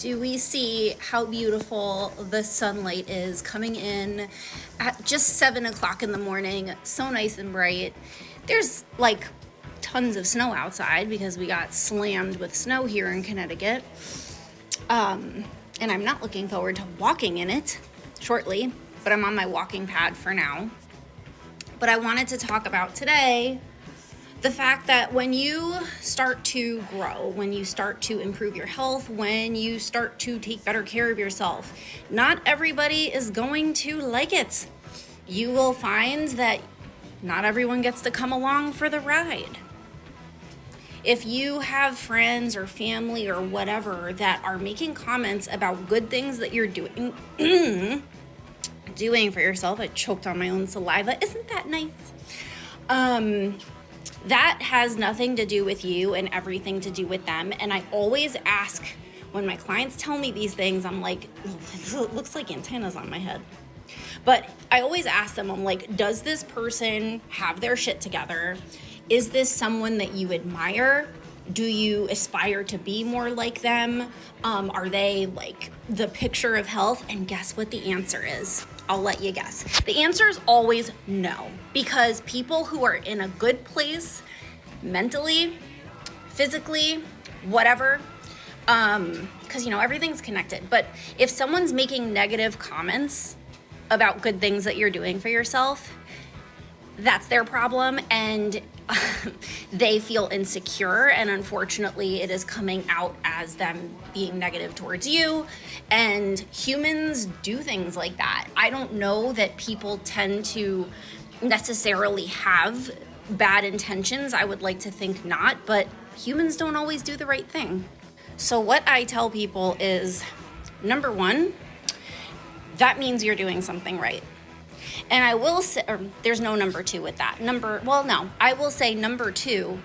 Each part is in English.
Do we see how beautiful the sunlight is coming in at just 7 o'clock in the morning? So nice and bright. There's like tons of snow outside because we got slammed with snow here in Connecticut. And I'm not looking forward to walking in it shortly, but I'm on my walking pad for now. But I wanted to talk about today the fact that when you start to grow, when you start to improve your health, when you start to take better care of yourself, not everybody is going to like it. You will find that not everyone gets to come along for the ride. If you have friends or family or whatever that are making comments about good things that you're doing, doing for yourself, I choked on my own saliva. Isn't that nice? That has nothing to do with you and everything to do with them. And I always ask when my clients tell me these things, I'm like, it looks like antennas on my head. But I always ask them, I'm like, does this person have their shit together? Is this someone that you admire? Do you aspire to be more like them? Are they like the picture of health? And guess what the answer is? I'll let you guess. The answer is always no, because people who are in a good place mentally, physically, whatever, because everything's connected. But if someone's making negative comments about good things that you're doing for yourself, that's their problem, and they feel insecure, and unfortunately it is coming out as them being negative towards you. And humans do things like that. I don't know that people tend to necessarily have bad intentions. I would like to think not, but humans don't always do the right thing. So what I tell people is, number one, that means you're doing something right. And I will say, there's no number two with that. I will say number two,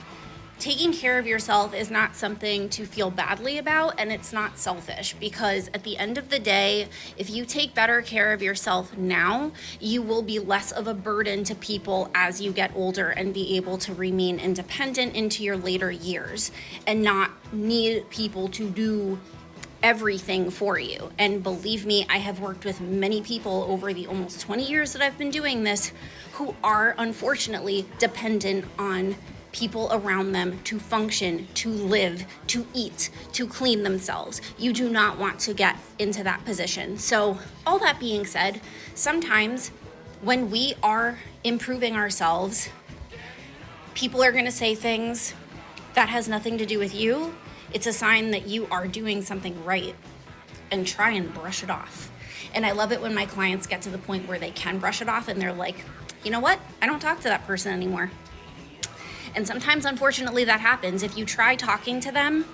taking care of yourself is not something to feel badly about, and it's not selfish, because at the end of the day, if you take better care of yourself now, you will be less of a burden to people as you get older and be able to remain independent into your later years and not need people to do everything for you. And believe me, I have worked with many people over the almost 20 years that I've been doing this who are unfortunately dependent on people around them to function, to live, to eat, to clean themselves. You do not want to get into that position. So all that being said, sometimes when we are improving ourselves, people are going to say things that has nothing to do with you. It's a sign that you are doing something right, and try and brush it off. And I love it when my clients get to the point where they can brush it off and they're like, you know what? I don't talk to that person anymore. And sometimes, unfortunately, that happens. If you try talking to them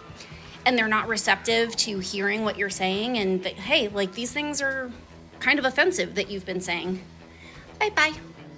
and they're not receptive to hearing what you're saying, and hey, like, these things are kind of offensive that you've been saying. Bye-bye.